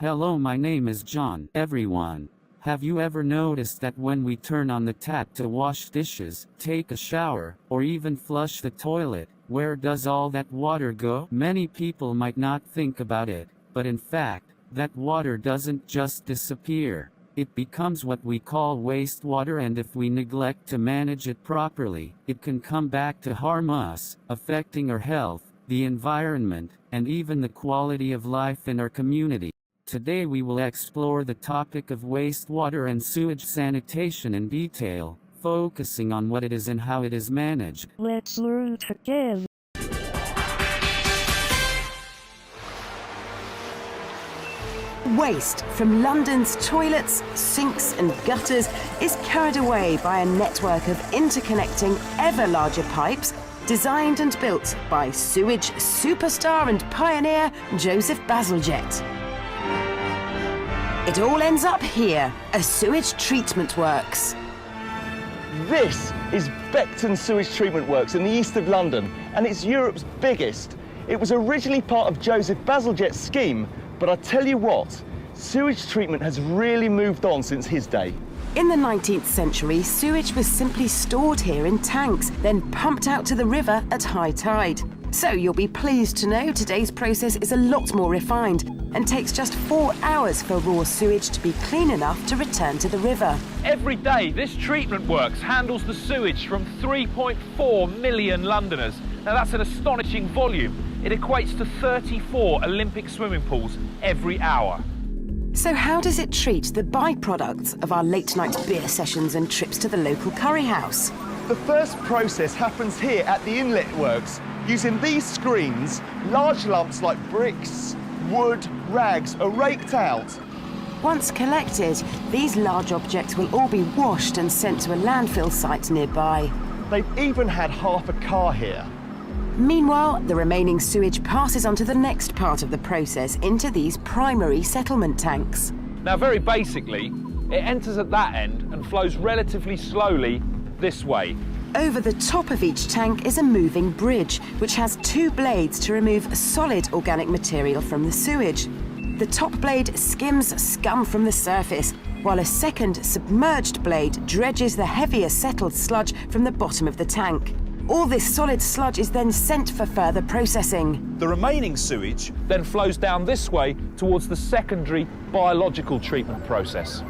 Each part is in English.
Hello, my name is John. Everyone, have you ever noticed that when we turn on the tap to wash dishes, take a shower, or even flush the toilet, where does all that water go? Many people might not think about it, but in fact, that water doesn't just disappear. It becomes what we call wastewater, and if we neglect to manage it properly, it can come back to harm us, affecting our health, the environment, and even the quality of life in our community. Today we will explore the topic of wastewater and sewage sanitation in detail, focusing on what it is and how it is managed. Let's learn together. Waste from London's toilets, sinks and gutters is carried away by a network of interconnecting ever larger pipes designed and built by sewage superstar and pioneer Joseph Bazalgette. It all ends up here, a sewage treatment works. This is Beckton Sewage Treatment Works in the east of London, and it's Europe's biggest. It was originally part of Joseph Bazalgette's scheme, but I tell you what, sewage treatment has really moved on since his day. In the 19th century, sewage was simply stored here in tanks, then pumped out to the river at high tide. So you'll be pleased to know today's process is a lot more refined and takes just 4 hours for raw sewage to be clean enough to return to the river. Every day, this treatment works handles the sewage from 3.4 million Londoners. Now that's an astonishing volume. It equates to 34 Olympic swimming pools every hour. So how does it treat the byproducts of our late-night beer sessions and trips to the local curry house? The first process happens here at the inlet works. Using these screens, large lumps like bricks, wood, rags are raked out. Once collected, these large objects will all be washed and sent to a landfill site nearby. They've even had half a car here. Meanwhile, the remaining sewage passes on to the next part of the process into these primary settlement tanks. Now very basically, it enters at that end and flows relatively slowly this way. Over the top of each tank is a moving bridge, which has 2 blades to remove solid organic material from the sewage. The top blade skims scum from the surface, while a second submerged blade dredges the heavier settled sludge from the bottom of the tank. All this solid sludge is then sent for further processing. The remaining sewage then flows down this way towards the secondary biological treatment process.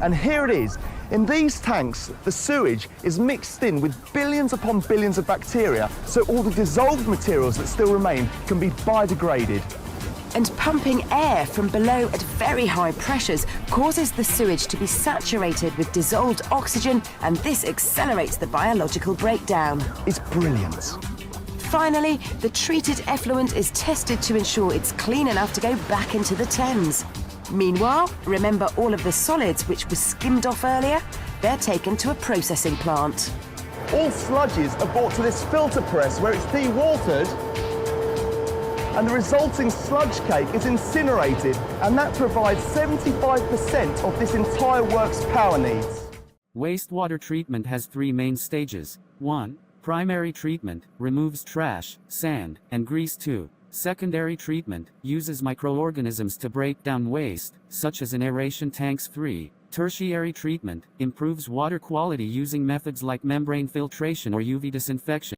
And here it is. In these tanks, the sewage is mixed in with billions upon billions of bacteria, so all the dissolved materials that still remain can be biodegraded. And pumping air from below at very high pressures causes the sewage to be saturated with dissolved oxygen, and this accelerates the biological breakdown. It's brilliant. Finally, the treated effluent is tested to ensure it's clean enough to go back into the Thames. Meanwhile, remember all of the solids which were skimmed off earlier? They're taken to a processing plant. All sludges are brought to this filter press where it's dewatered, and the resulting sludge cake is incinerated, and that provides 75% of this entire work's power needs. Wastewater treatment has 3 main stages. 1. Primary treatment removes trash, sand, and grease. 2. Secondary treatment uses microorganisms to break down waste, such as in aeration tanks. 3. Tertiary treatment improves water quality using methods like membrane filtration or UV disinfection.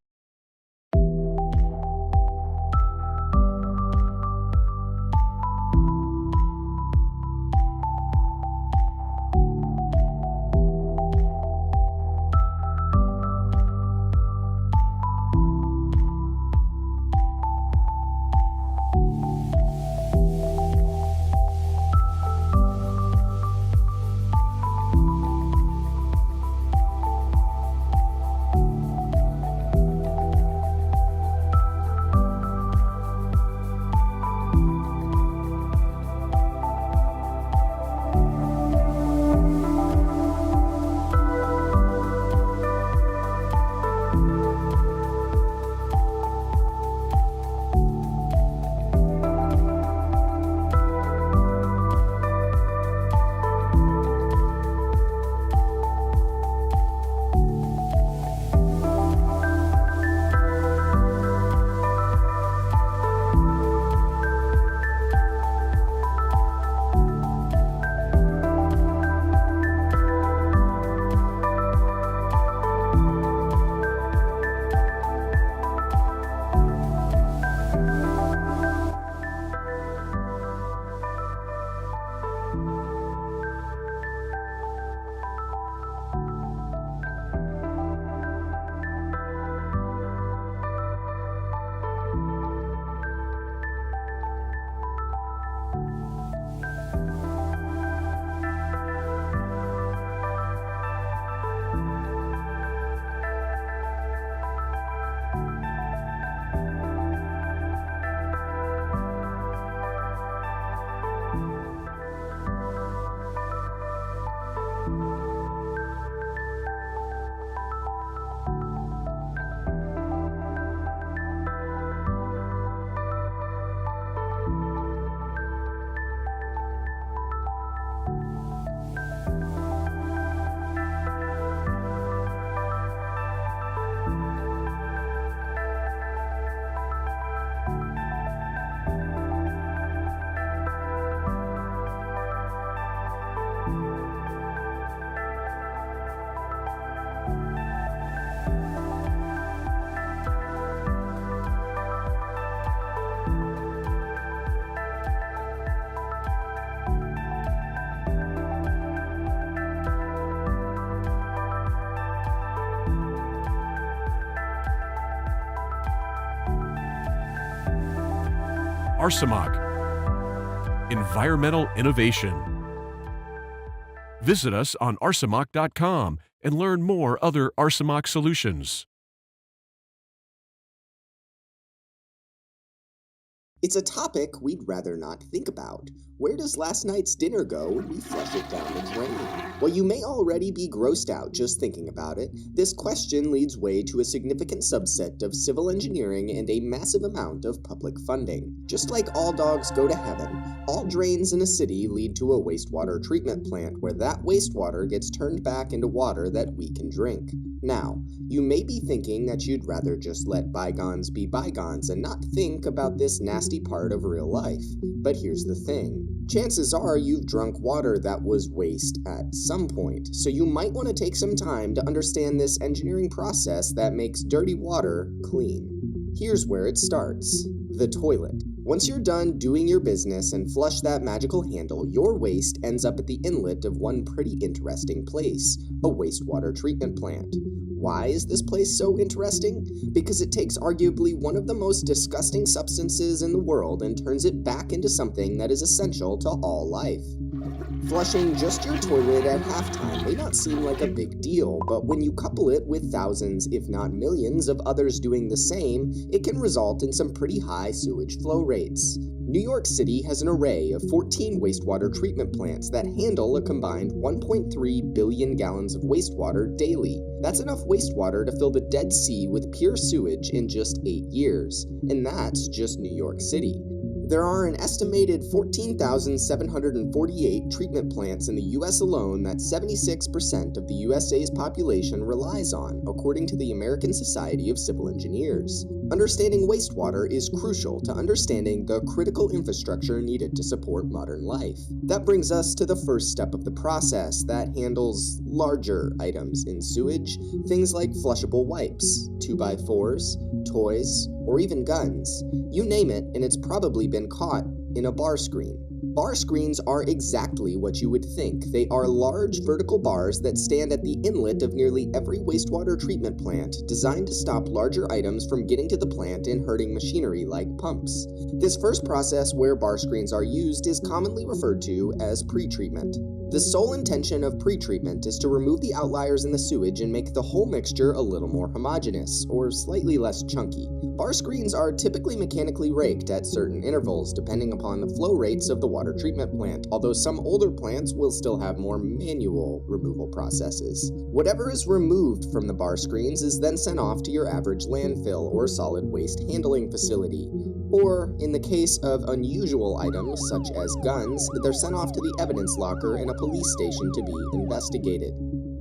Arsamag. Environmental innovation. Visit us on arsamag.com and learn more other Arsamag solutions. It's a topic we'd rather not think about. Where does last night's dinner go when we flush it down the drain? While you may already be grossed out just thinking about it, this question leads way to a significant subset of civil engineering and a massive amount of public funding. Just like all dogs go to heaven, all drains in a city lead to a wastewater treatment plant where that wastewater gets turned back into water that we can drink. Now, you may be thinking that you'd rather just let bygones be bygones and not think about this nasty part of real life. But here's the thing. Chances are you've drunk water that was waste at some point, so you might want to take some time to understand this engineering process that makes dirty water clean. Here's where it starts. The toilet. Once you're done doing your business and flush that magical handle, your waste ends up at the inlet of one pretty interesting place, a wastewater treatment plant. Why is this place so interesting? Because it takes arguably one of the most disgusting substances in the world and turns it back into something that is essential to all life. Flushing just your toilet at halftime may not seem like a big deal, but when you couple it with thousands, if not millions, of others doing the same, it can result in some pretty high sewage flow rates. New York City has an array of 14 wastewater treatment plants that handle a combined 1.3 billion gallons of wastewater daily. That's enough wastewater to fill the Dead Sea with pure sewage in just 8 years, and that's just New York City. There are an estimated 14,748 treatment plants in the US alone that 76% of the USA's population relies on, according to the American Society of Civil Engineers. Understanding wastewater is crucial to understanding the critical infrastructure needed to support modern life. That brings us to the first step of the process that handles larger items in sewage, things like flushable wipes, 2x4s, toys, or even guns. You name it, and it's probably been caught in a bar screen. Bar screens are exactly what you would think. They are large vertical bars that stand at the inlet of nearly every wastewater treatment plant, designed to stop larger items from getting to the plant and hurting machinery like pumps. This first process where bar screens are used is commonly referred to as pre-treatment. The sole intention of pre-treatment is to remove the outliers in the sewage and make the whole mixture a little more homogeneous, or slightly less chunky. Bar screens are typically mechanically raked at certain intervals, depending upon the flow rates of the water treatment plant, although some older plants will still have more manual removal processes. Whatever is removed from the bar screens is then sent off to your average landfill or solid waste handling facility. Or, in the case of unusual items, such as guns, they're sent off to the evidence locker in a police station to be investigated.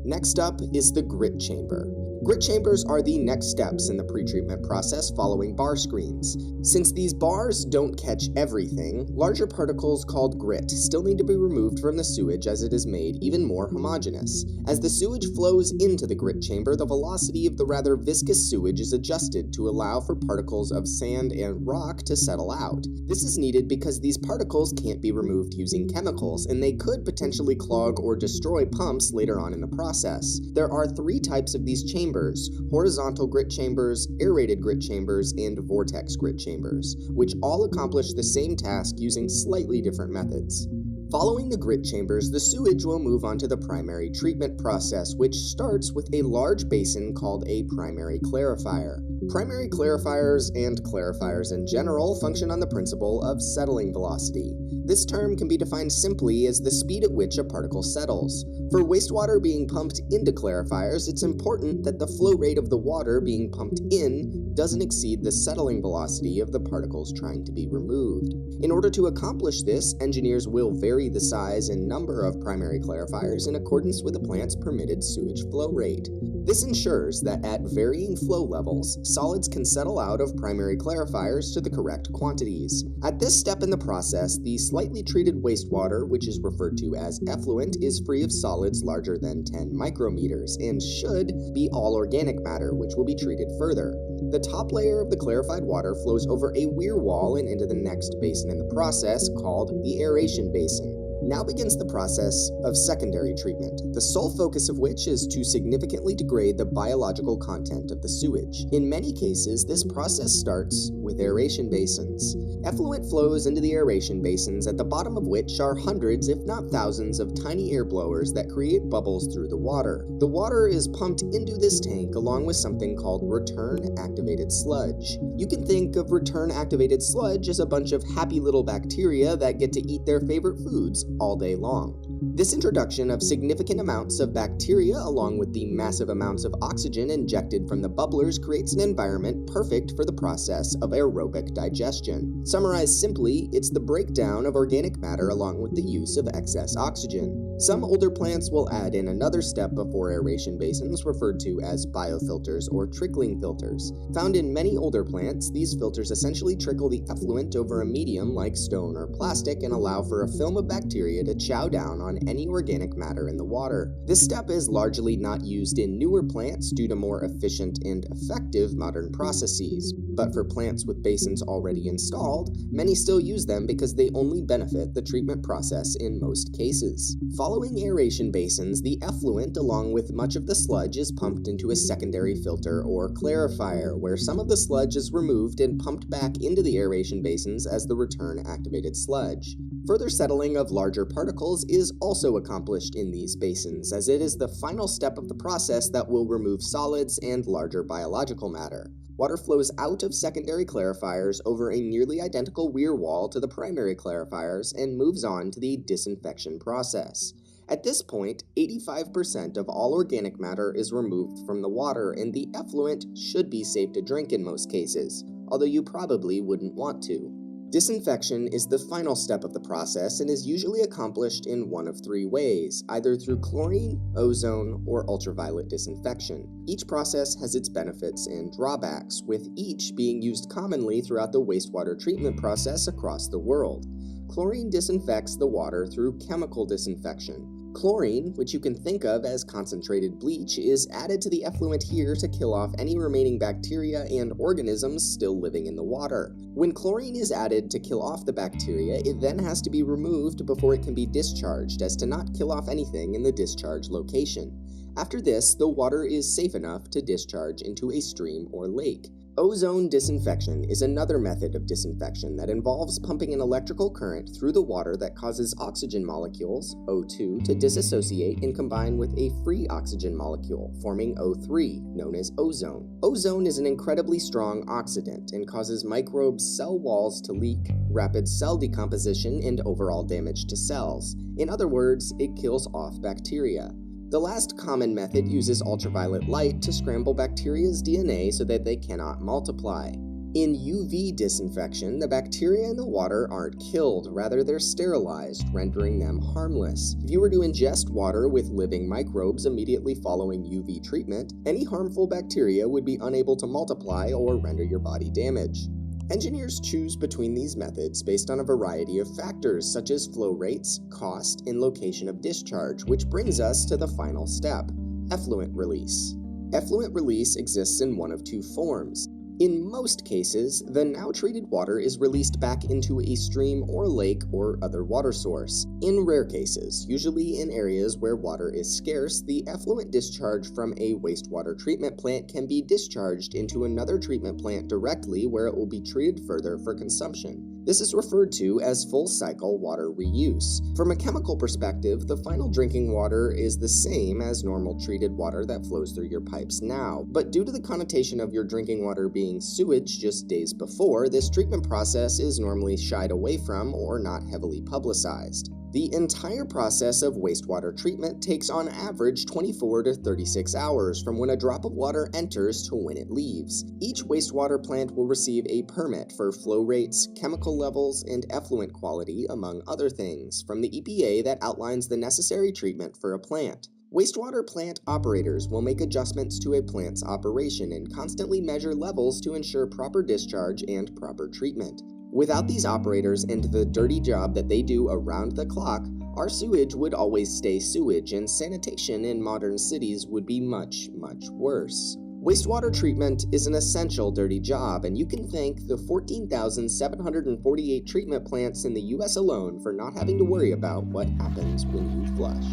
Next up is the grit chamber. Grit chambers are the next steps in the pretreatment process following bar screens. Since these bars don't catch everything, larger particles called grit still need to be removed from the sewage as it is made even more homogeneous. As the sewage flows into the grit chamber, the velocity of the rather viscous sewage is adjusted to allow for particles of sand and rock to settle out. This is needed because these particles can't be removed using chemicals, and they could potentially clog or destroy pumps later on in the process. There are 3 types of these chambers: horizontal grit chambers, aerated grit chambers, and vortex grit chambers, which all accomplish the same task using slightly different methods. Following the grit chambers, the sewage will move on to the primary treatment process, which starts with a large basin called a primary clarifier. Primary clarifiers and clarifiers in general function on the principle of settling velocity. This term can be defined simply as the speed at which a particle settles. For wastewater being pumped into clarifiers, it's important that the flow rate of the water being pumped in doesn't exceed the settling velocity of the particles trying to be removed. In order to accomplish this, engineers will vary the size and number of primary clarifiers in accordance with the plant's permitted sewage flow rate. This ensures that at varying flow levels, solids can settle out of primary clarifiers to the correct quantities. At this step in the process, the slightly treated wastewater, which is referred to as effluent, is free of solids larger than 10 micrometers and should be all organic matter, which will be treated further. The top layer of the clarified water flows over a weir wall and into the next basin in the process, called the aeration basin. Now begins the process of secondary treatment, the sole focus of which is to significantly degrade the biological content of the sewage. In many cases, this process starts with aeration basins. Effluent flows into the aeration basins, at the bottom of which are hundreds, if not thousands, of tiny air blowers that create bubbles through the water. The water is pumped into this tank along with something called return-activated sludge. You can think of return-activated sludge as a bunch of happy little bacteria that get to eat their favorite foods all day long. This introduction of significant amounts of bacteria along with the massive amounts of oxygen injected from the bubblers creates an environment perfect for the process of aerobic digestion. Summarized simply, it's the breakdown of organic matter along with the use of excess oxygen. Some older plants will add in another step before aeration basins referred to as biofilters or trickling filters. Found in many older plants, these filters essentially trickle the effluent over a medium like stone or plastic and allow for a film of bacteria to chow down on any organic matter in the water. This step is largely not used in newer plants due to more efficient and effective modern processes, but for plants with basins already installed, many still use them because they only benefit the treatment process in most cases. Following aeration basins, the effluent along with much of the sludge is pumped into a secondary filter or clarifier, where some of the sludge is removed and pumped back into the aeration basins as the return-activated sludge. Further settling of larger particles is also accomplished in these basins, as it is the final step of the process that will remove solids and larger biological matter. Water flows out of secondary clarifiers over a nearly identical weir wall to the primary clarifiers and moves on to the disinfection process. At this point, 85% of all organic matter is removed from the water, and the effluent should be safe to drink in most cases, although you probably wouldn't want to. Disinfection is the final step of the process and is usually accomplished in one of three ways, either through chlorine, ozone, or ultraviolet disinfection. Each process has its benefits and drawbacks, with each being used commonly throughout the wastewater treatment process across the world. Chlorine disinfects the water through chemical disinfection. Chlorine, which you can think of as concentrated bleach, is added to the effluent here to kill off any remaining bacteria and organisms still living in the water. When chlorine is added to kill off the bacteria, it then has to be removed before it can be discharged, as to not kill off anything in the discharge location. After this, the water is safe enough to discharge into a stream or lake. Ozone disinfection is another method of disinfection that involves pumping an electrical current through the water that causes oxygen molecules, O2, to disassociate and combine with a free oxygen molecule, forming O3, known as ozone. Ozone is an incredibly strong oxidant and causes microbes' cell walls to leak, rapid cell decomposition, and overall damage to cells. In other words, it kills off bacteria. The last common method uses ultraviolet light to scramble bacteria's DNA so that they cannot multiply. In UV disinfection, the bacteria in the water aren't killed, rather they're sterilized, rendering them harmless. If you were to ingest water with living microbes immediately following UV treatment, any harmful bacteria would be unable to multiply or render your body damage. Engineers choose between these methods based on a variety of factors such as flow rates, cost, and location of discharge, which brings us to the final step, effluent release. Effluent release exists in one of two forms. In most cases, the now treated water is released back into a stream or lake or other water source. In rare cases, usually in areas where water is scarce, the effluent discharge from a wastewater treatment plant can be discharged into another treatment plant directly, where it will be treated further for consumption. This is referred to as full-cycle water reuse. From a chemical perspective, the final drinking water is the same as normal treated water that flows through your pipes now, but due to the connotation of your drinking water being sewage just days before, this treatment process is normally shied away from or not heavily publicized. The entire process of wastewater treatment takes on average 24 to 36 hours from when a drop of water enters to when it leaves. Each wastewater plant will receive a permit for flow rates, chemical levels, and effluent quality, among other things, from the EPA that outlines the necessary treatment for a plant. Wastewater plant operators will make adjustments to a plant's operation and constantly measure levels to ensure proper discharge and proper treatment. Without these operators and the dirty job that they do around the clock, our sewage would always stay sewage, and sanitation in modern cities would be much, much worse. Wastewater treatment is an essential dirty job, and you can thank the 14,748 treatment plants in the US alone for not having to worry about what happens when you flush.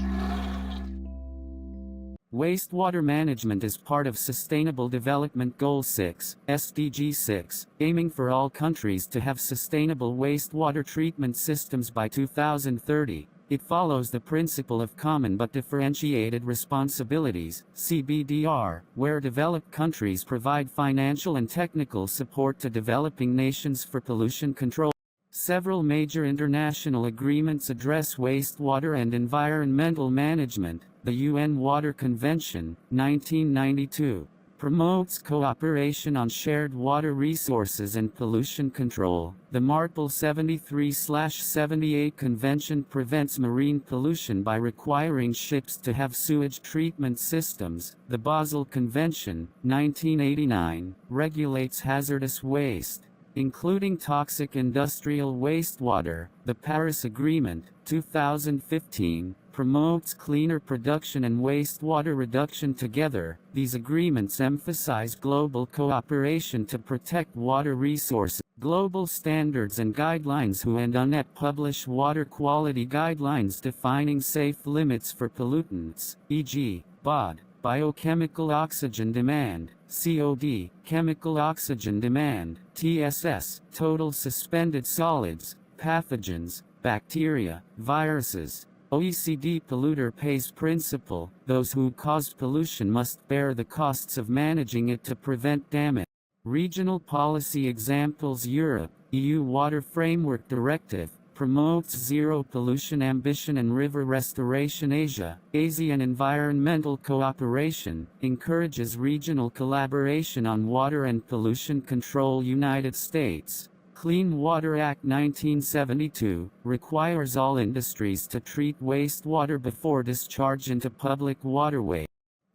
Wastewater management is part of Sustainable Development Goal 6, SDG 6, aiming for all countries to have sustainable wastewater treatment systems by 2030. It follows the principle of common but differentiated responsibilities, CBDR, where developed countries provide financial and technical support to developing nations for pollution control. Several major international agreements address wastewater and environmental management. The UN Water Convention, 1992, promotes cooperation on shared water resources and pollution control. The Marpol 73/78 Convention prevents marine pollution by requiring ships to have sewage treatment systems. The Basel Convention, 1989, regulates hazardous waste, including toxic industrial wastewater. The Paris Agreement, 2015, promotes cleaner production and wastewater reduction together. These agreements emphasize global cooperation to protect water resources. Global standards and guidelines. WHO and UNEP publish water quality guidelines defining safe limits for pollutants, e.g., BOD, biochemical oxygen demand, COD, chemical oxygen demand, TSS, total suspended solids, pathogens, bacteria, viruses. OECD polluter pays principle. Those who cause pollution must bear the costs of managing it to prevent damage. Regional policy examples. Europe, EU Water Framework Directive, promotes zero pollution ambition and river restoration. Asia, ASEAN environmental cooperation, encourages regional collaboration on water and pollution control. United States, Clean Water Act 1972, requires all industries to treat wastewater before discharge into public waterways.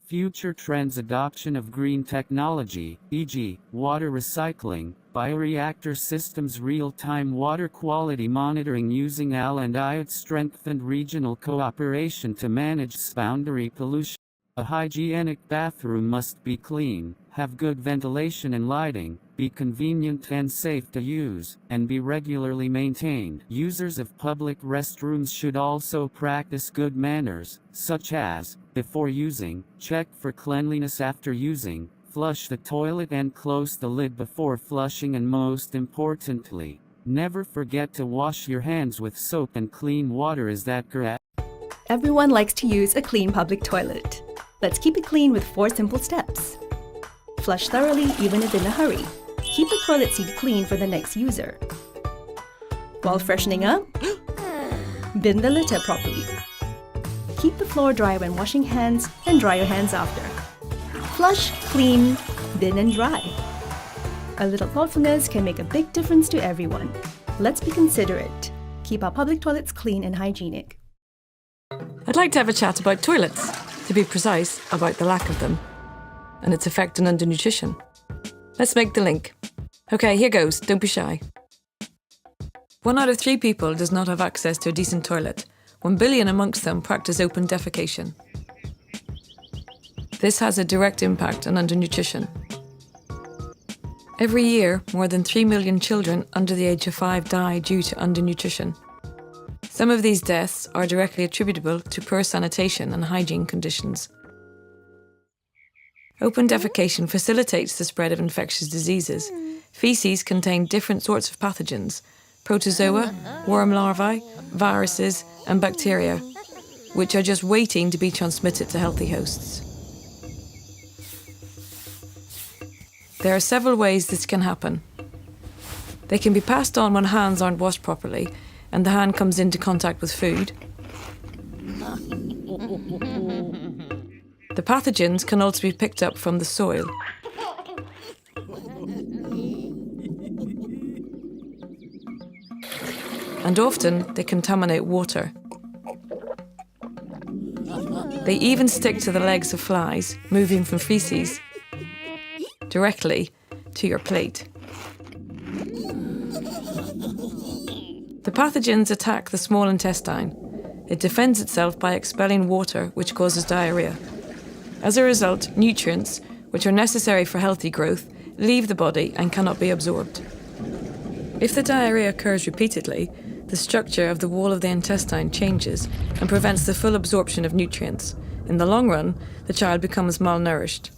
Future trends. Adoption of green technology, e.g., water recycling, bioreactor systems, real-time water quality monitoring using AL and IOT, strengthened regional cooperation to manage boundary pollution. A hygienic bathroom must be clean, have good ventilation and lighting, be convenient and safe to use, and be regularly maintained. Users of public restrooms should also practice good manners, such as, before using, check for cleanliness after using, flush the toilet and close the lid before flushing, and most importantly, never forget to wash your hands with soap and clean water. Is that correct? Everyone likes to use a clean public toilet. Let's keep it clean with 4 simple steps. Flush thoroughly even if in a hurry. Keep the toilet seat clean for the next user. While freshening up, bin the litter properly. Keep the floor dry when washing hands and dry your hands after. Flush, clean, bin and dry. A little thoughtfulness can make a big difference to everyone. Let's be considerate. Keep our public toilets clean and hygienic. I'd like to have a chat about toilets, to be precise, about the lack of them, and its effect on undernutrition. Let's make the link. Okay, here goes, don't be shy. 1 out of 3 people does not have access to a decent toilet. 1 billion amongst them practice open defecation. This has a direct impact on undernutrition. Every year, more than 3 million children under the age of 5 die due to undernutrition. Some of these deaths are directly attributable to poor sanitation and hygiene conditions. Open defecation facilitates the spread of infectious diseases. Feces contain different sorts of pathogens, protozoa, worm larvae, viruses, and bacteria, which are just waiting to be transmitted to healthy hosts. There are several ways this can happen. They can be passed on when hands aren't washed properly and the hand comes into contact with food. The pathogens can also be picked up from the soil. And often they contaminate water. They even stick to the legs of flies, moving from feces directly to your plate. The pathogens attack the small intestine. It defends itself by expelling water, which causes diarrhea. As a result, nutrients, which are necessary for healthy growth, leave the body and cannot be absorbed. If the diarrhea occurs repeatedly, the structure of the wall of the intestine changes and prevents the full absorption of nutrients, in the long run, the child becomes malnourished.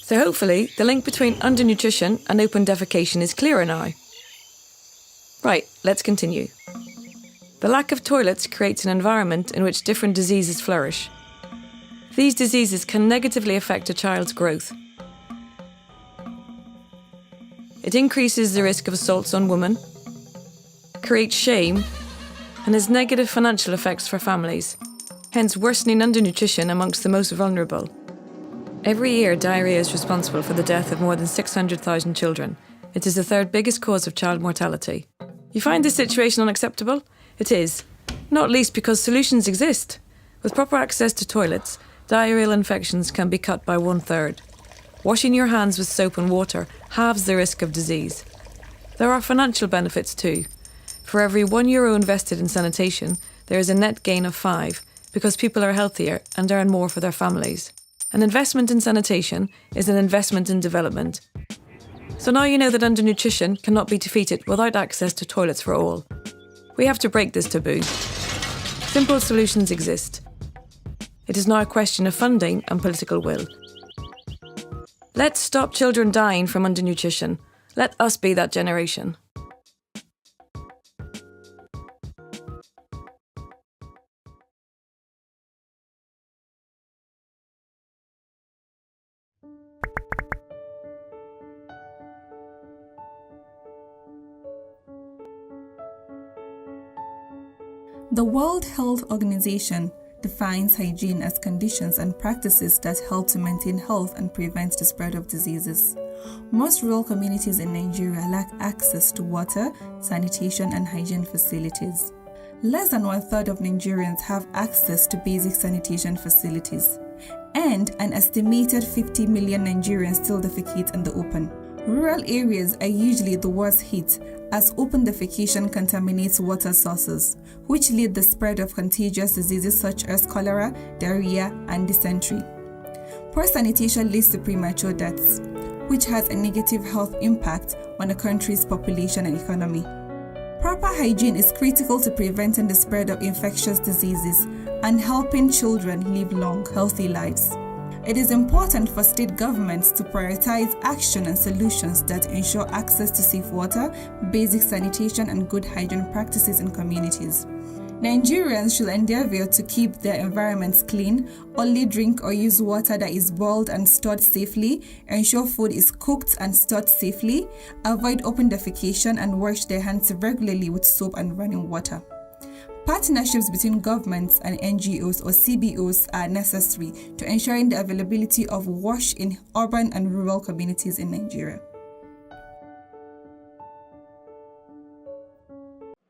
So hopefully, the link between undernutrition and open defecation is clearer now. Right, let's continue. The lack of toilets creates an environment in which different diseases flourish. These diseases can negatively affect a child's growth. It increases the risk of assaults on women, creates shame, and has negative financial effects for families, hence worsening undernutrition amongst the most vulnerable. Every year, diarrhoea is responsible for the death of more than 600,000 children. It is the third biggest cause of child mortality. You find this situation unacceptable? It is, not least because solutions exist. With proper access to toilets, diarrheal infections can be cut by 1/3. Washing your hands with soap and water halves the risk of disease. There are financial benefits too. For every €1 invested in sanitation, there is a net gain of 5 because people are healthier and earn more for their families. An investment in sanitation is an investment in development. So now you know that undernutrition cannot be defeated without access to toilets for all. We have to break this taboo. Simple solutions exist. It is now a question of funding and political will. Let's stop children dying from undernutrition. Let us be that generation. The World Health Organization defines hygiene as conditions and practices that help to maintain health and prevent the spread of diseases. Most rural communities in Nigeria lack access to water, sanitation, and hygiene facilities. Less than 1/3 of Nigerians have access to basic sanitation facilities, and an estimated 50 million Nigerians still defecate in the open. Rural areas are usually the worst hit, as open defecation contaminates water sources, which lead the spread of contagious diseases such as cholera, diarrhea, and dysentery. Poor sanitation leads to premature deaths, which has a negative health impact on a country's population and economy. Proper hygiene is critical to preventing the spread of infectious diseases and helping children live long, healthy lives. It is important for state governments to prioritize action and solutions that ensure access to safe water, basic sanitation, and good hygiene practices in communities. Nigerians should endeavor to keep their environments clean, only drink or use water that is boiled and stored safely, ensure food is cooked and stored safely, avoid open defecation, and wash their hands regularly with soap and running water. Partnerships between governments and NGOs or CBOs are necessary to ensuring the availability of wash in urban and rural communities in Nigeria.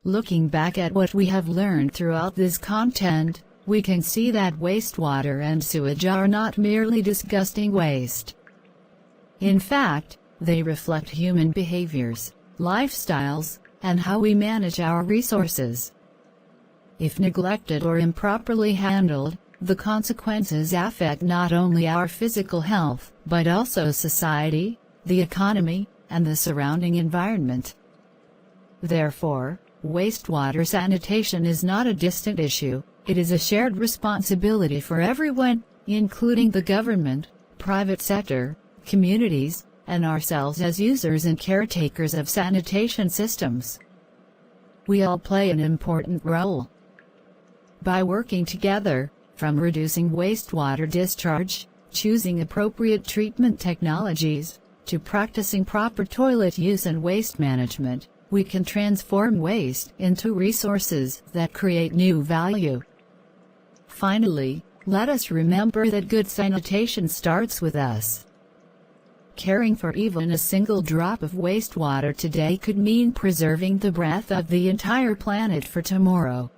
Looking back at what we have learned throughout this content, we can see that wastewater and sewage are not merely disgusting waste. In fact, they reflect human behaviors, lifestyles, and how we manage our resources. If neglected or improperly handled, the consequences affect not only our physical health, but also society, the economy, and the surrounding environment. Therefore, wastewater sanitation is not a distant issue, it is a shared responsibility for everyone, including the government, private sector, communities, and ourselves as users and caretakers of sanitation systems. We all play an important role. By working together, from reducing wastewater discharge, choosing appropriate treatment technologies, to practicing proper toilet use and waste management, we can transform waste into resources that create new value. Finally, let us remember that good sanitation starts with us. Caring for even a single drop of wastewater today could mean preserving the breath of the entire planet for tomorrow.